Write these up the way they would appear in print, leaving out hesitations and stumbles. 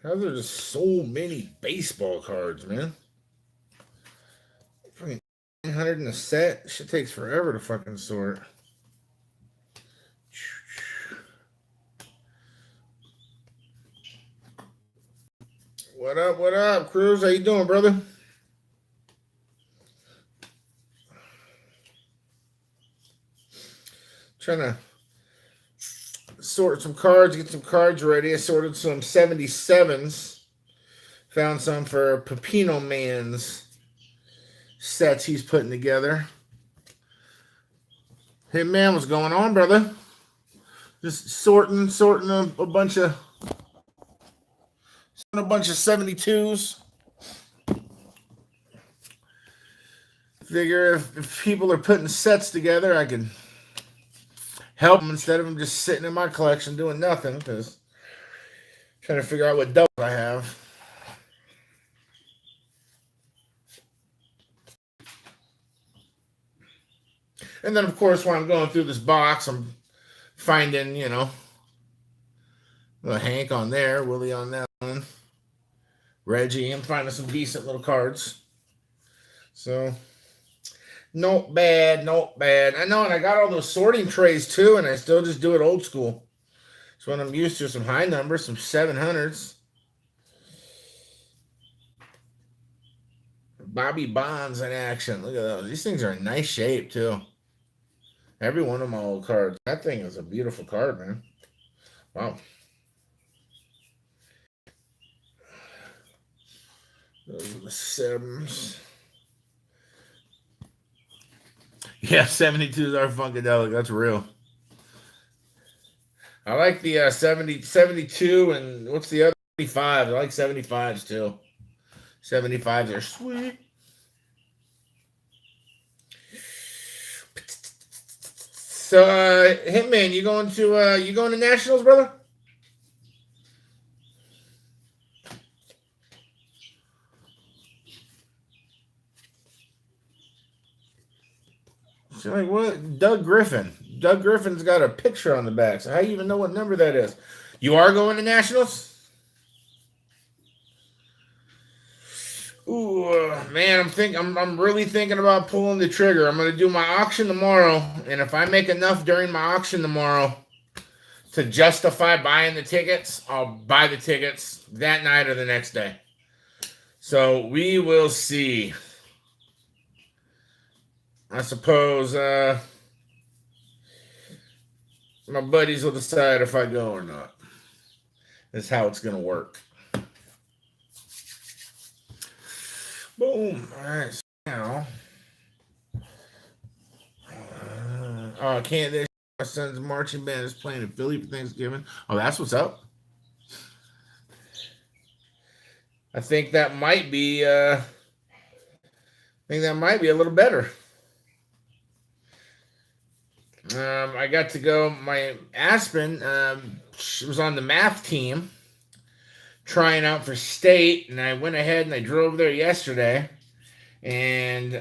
How are there just so many baseball cards, man? Fucking 900 in a set. Shit takes forever to fucking sort. What up? What up, Cruz? How you doing, brother? Trying to sort some cards, get some cards ready. I sorted some 77s. Found some for Pepino Man's sets he's putting together. Hey man, what's going on, brother? Just sorting a bunch of 72s. Figure if people are putting sets together, I can help them instead of them just sitting in my collection doing nothing. Because trying to figure out what doubles I have. And then, of course, when I'm going through this box, I'm finding, little Hank on there, Willie on that one, Reggie. I'm finding some decent little cards. So, not bad, not bad. I know, and I got all those sorting trays too, and I still just do it old school. So when I'm used to some high numbers, some 700s. Bobby Bonds in action. Look at those. These things are in nice shape too. Every one of my old cards. That thing is a beautiful card, man. Wow. Those are the Sims. Yeah, 72s are funkadelic. That's real. I like the 72, and what's the other 75? I like 75s too. 75s are sweet. So, Hitman, you going to nationals, brother? So like what? Doug Griffin. Doug Griffin's got a picture on the back. So how do you even know what number that is? You are going to nationals? Ooh, man, I'm really thinking about pulling the trigger. I'm gonna do my auction tomorrow, and if I make enough during my auction tomorrow to justify buying the tickets, I'll buy the tickets that night or the next day. So we will see. I suppose my buddies will decide if I go or not. That's how it's gonna work. Boom. All right. So now, oh, can't this? My son's marching band is playing in Philly for Thanksgiving. Oh, that's what's up. I think that might be. I think that might be a little better. I got to go. My Aspen she was on the math team, trying out for state, and I went ahead and I drove there yesterday. And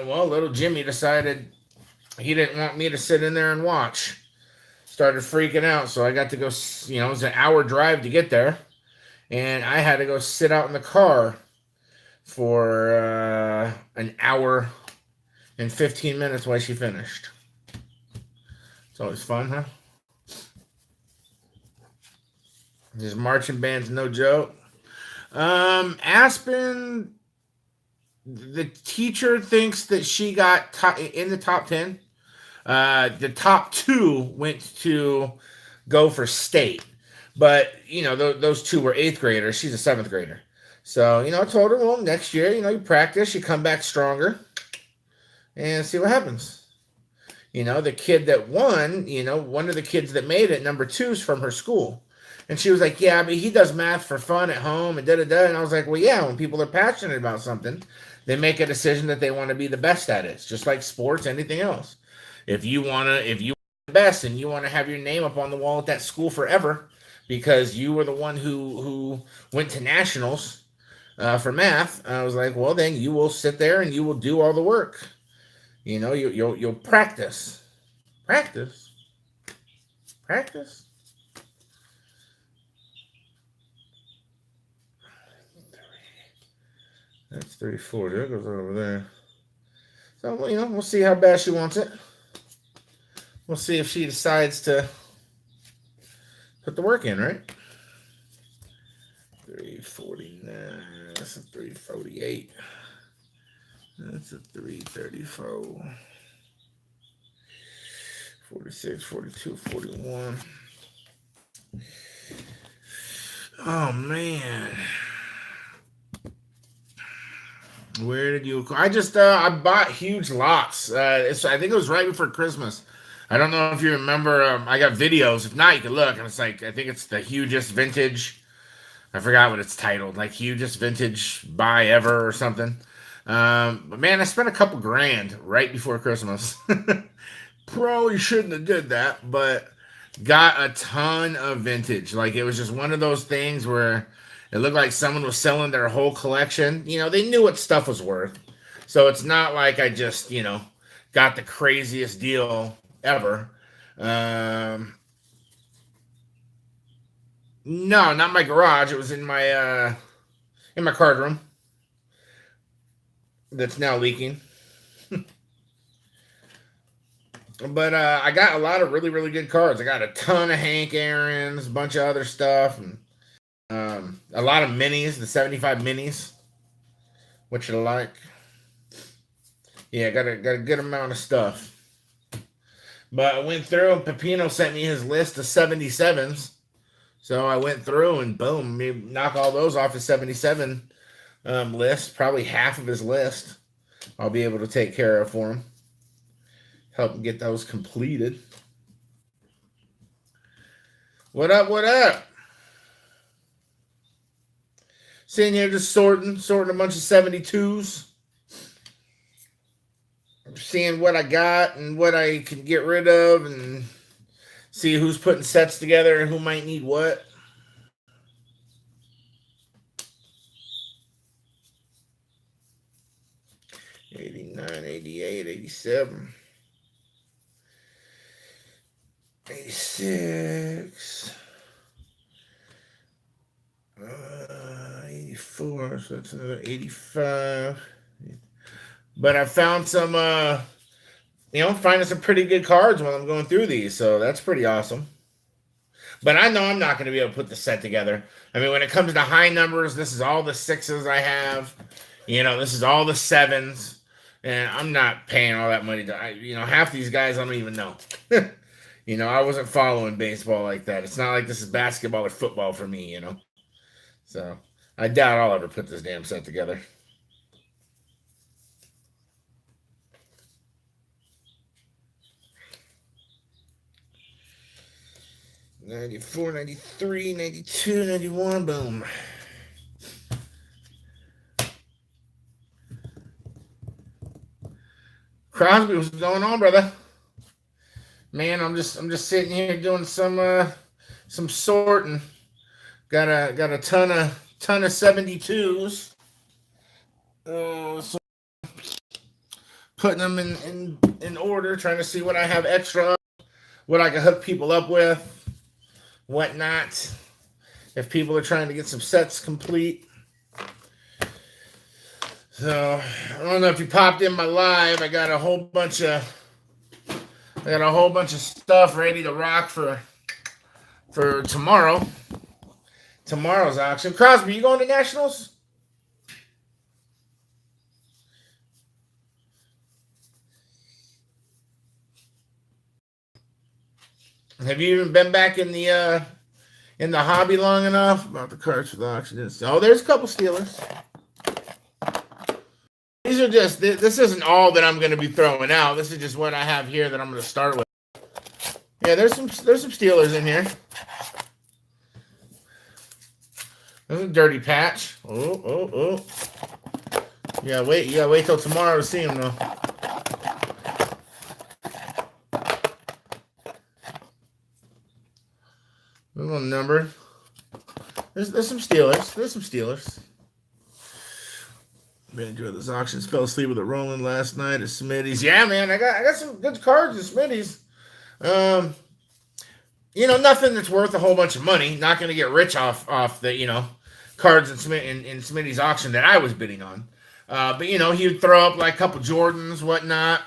well, little Jimmy decided he didn't want me to sit in there and watch. Started freaking out, so I got to go. It was an hour drive to get there, and I had to go sit out in the car for an hour and 15 minutes while she finished. It's always fun, huh? His marching band's no joke. Aspen, the teacher thinks that she got in the top 10. The top two went to go for state. But, those two were eighth graders. She's a seventh grader. So, I told her, well, next year, you practice, you come back stronger and see what happens. The kid that won, one of the kids that made it, number two, is from her school. And she was like, yeah, but he does math for fun at home and da-da-da. And I was like, well, yeah, when people are passionate about something, they make a decision that they want to be the best at it. It's just like sports, anything else. If you want the best and you want to have your name up on the wall at that school forever because you were the one who went to nationals for math, I was like, well, then you will sit there and you will do all the work. You'll practice. Practice. Practice. That's 340. That goes over there. So, we'll see how bad she wants it. We'll see if she decides to put the work in, right? 349. That's a 348. That's a 334. 46, 42, 41. Oh, man. Where did you? I bought huge lots. I think it was right before Christmas. I don't know if you remember. I got videos. If not, you can look. And it's like, I think it's the hugest vintage. I forgot what it's titled. Like hugest vintage buy ever or something. But man, I spent a couple grand right before Christmas. Probably shouldn't have did that, but got a ton of vintage. Like it was just one of those things where it looked like someone was selling their whole collection. They knew what stuff was worth. So it's not like I just, got the craziest deal ever. No, not my garage. It was in my card room that's now leaking. But I got a lot of really, really good cards. I got a ton of Hank Aaron's, a bunch of other stuff, and a lot of minis, the 75 minis, which I like. Yeah, got a good amount of stuff. But I went through, and Pepino sent me his list of 77s. So I went through and boom, knock all those off his 77 list. Probably half of his list I'll be able to take care of for him. Help him get those completed. What up? What up? Sitting here just sorting a bunch of 72s. Seeing what I got and what I can get rid of and see who's putting sets together and who might need what. '89, '88, '87, '86, 84, so that's another 85. But I found some, finding some pretty good cards while I'm going through these, so that's pretty awesome. But I know I'm not going to be able to put the set together. I mean, when it comes to high numbers, this is all the 6s I have. This is all the 7s. And I'm not paying all that money. Half these guys I don't even know. I wasn't following baseball like that. It's not like this is basketball or football for me, So I doubt I'll ever put this damn set together. 94, 93, 92, 91, boom. Crosby, what's going on, brother? Man, I'm just sitting here doing some sorting. Got a ton of 72s. So putting them in order, trying to see what I have extra, what I can hook people up with, whatnot. If people are trying to get some sets complete. So I don't know if you popped in my live. I got a whole bunch of stuff ready to rock for tomorrow. Tomorrow's auction. Crosby, you going to Nationals? Have you even been back in the hobby long enough? About the cards for the auction. Oh, there's a couple Steelers. These are just, this isn't all that I'm going to be throwing out. This is just what I have here that I'm going to start with. Yeah, there's some Steelers in here. There's a dirty patch. Oh. You gotta wait till tomorrow to see them though. A little number. There's some Steelers. Been enjoying this auction. Fell asleep with it rolling last night at Smitty's. Yeah, man, I got some good cards at Smitty's. Nothing that's worth a whole bunch of money. Not going to get rich off the cards in Smitty's auction that I was bidding on. But you know, he would throw up like a couple Jordans, whatnot.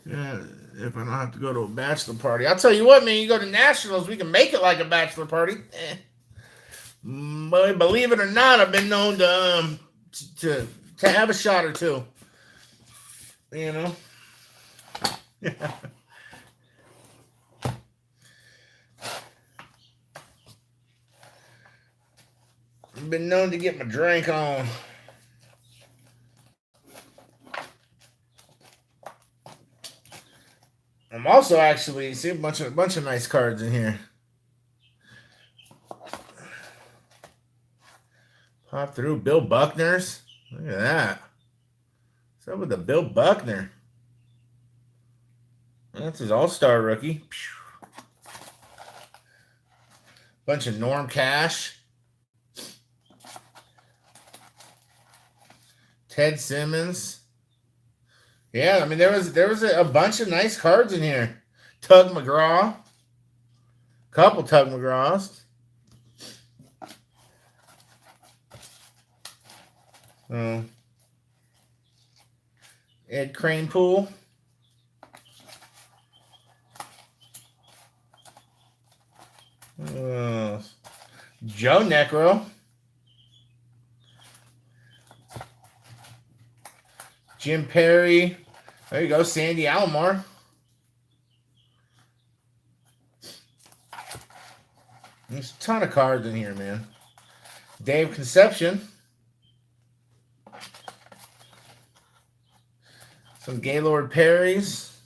Yeah, if I don't have to go to a bachelor party, I'll tell you what, man. You go to nationals, we can make it like a bachelor party. But believe it or not, I've been known to have a shot or two. You know. I've been known to get my drink on. I'm also actually see a bunch of nice cards in here. Pop through Bill Buckner's. Look at that. What's up with the Bill Buckner? That's his all-star rookie. Bunch of Norm Cash. Ted Simmons. Yeah, I mean there was a bunch of nice cards in here. Tug McGraw. Couple Tug McGraws. Ed Kranepool. Joe Necro. Jim Perry. There you go, Sandy Alomar. There's a ton of cards in here, man. Dave Conception. Some Gaylord Perrys.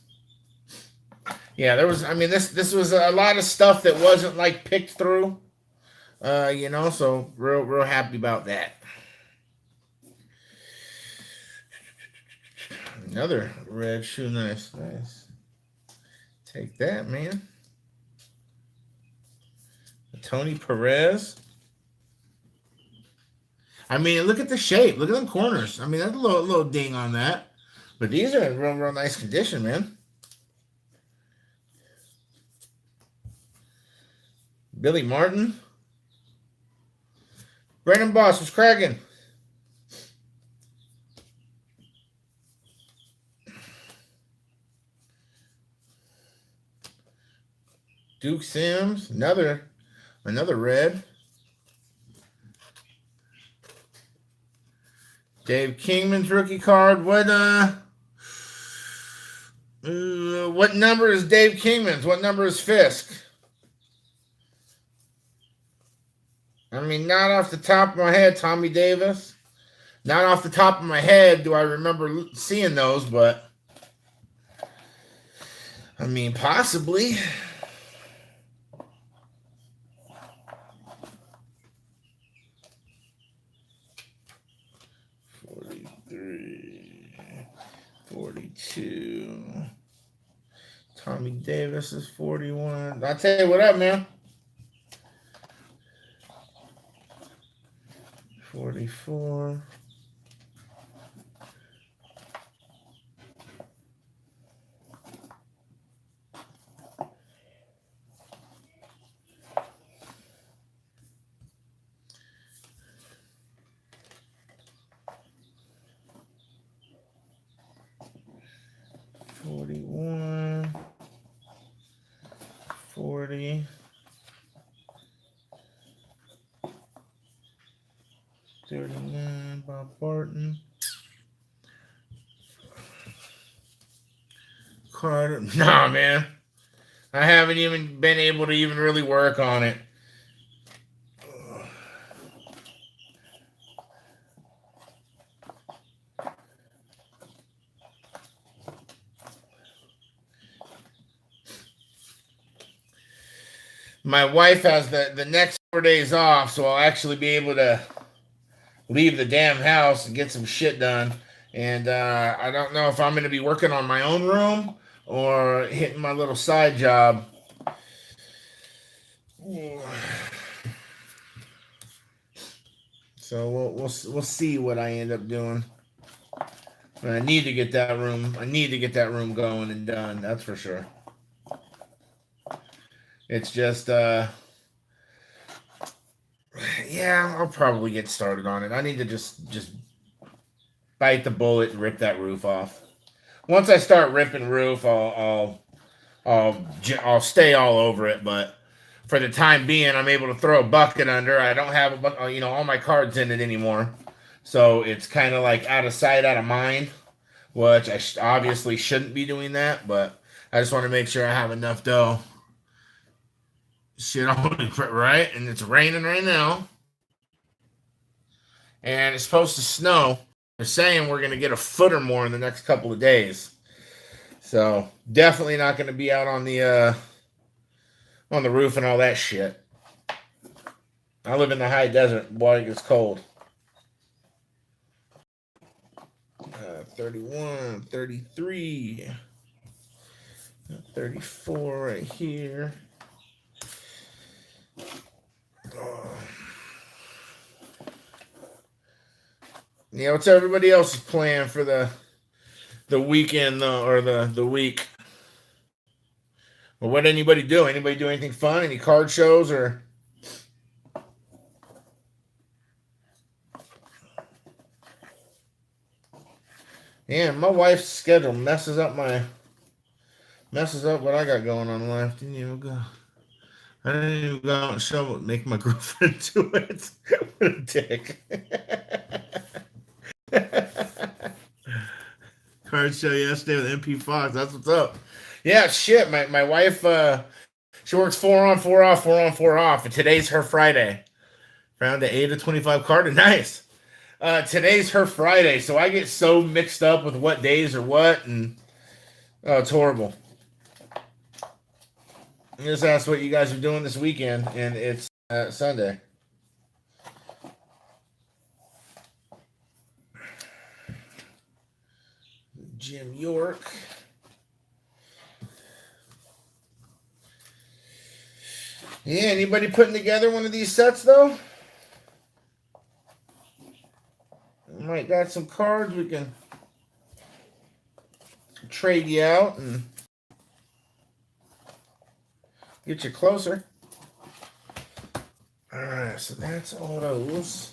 Yeah, there was. I mean, this was a lot of stuff that wasn't like picked through. You know, so real happy about that. Another red shoe, nice. Take that, man. Tony Perez. I mean, look at the shape. Look at them corners. I mean, that's a little ding on that. But these are in real nice condition, man. Billy Martin. Brandon Boss was cracking. Duke Sims, another red. Dave Kingman's rookie card. What number is Dave Kingman's? What number is Fisk? I mean, not off the top of my head, Tommy Davis. Not off the top of my head do I remember seeing those, but I mean, possibly. Tommy Davis is 41. I'll tell you what up, man. 44. Bob Barton. Carter. Nah, man. I haven't even been able to even really work on it. My wife has the next 4 days off, so I'll actually be able to leave the damn house and get some shit done. And I don't know if I'm going to be working on my own room or hitting my little side job. So we'll see what I end up doing. But I need to get that room. I need to get that room going and done. That's for sure. It's just yeah, I'll probably get started on it. I need to just bite the bullet and rip that roof off. Once I start ripping roof, I'll stay all over it. But for the time being, I'm able to throw a bucket under. I don't have all my cards in it anymore, so it's kind of like out of sight, out of mind. Which I obviously shouldn't be doing that, but I just want to make sure I have enough dough. Shit on right, and it's raining right now, and it's supposed to snow. They're saying we're gonna get a foot or more in the next couple of days, so definitely not gonna be out on the roof and all that shit. I live in the high desert. Boy, it gets cold. 31, 33, 34 right here. Yeah, what's everybody else's plan for the weekend or the week? Well, what anybody do? Anybody do anything fun? Any card shows or? Yeah, my wife's schedule messes up what I got going on in life. Didn't even go. I didn't even go out and show it, make my girlfriend do it. What a dick. Card show yesterday with MP Fox. That's what's up. Yeah, shit. My wife, she works 4 on, 4 off, 4 on, 4 off, and today's her Friday. Found the 8 of 25 card. Nice. Today's her Friday, so I get so mixed up with what days are what, and it's horrible. I just asked what you guys are doing this weekend, and it's Sunday. Jim York. Yeah, anybody putting together one of these sets, though? Might got some cards we can trade you out and get you closer. All right, so that's all those.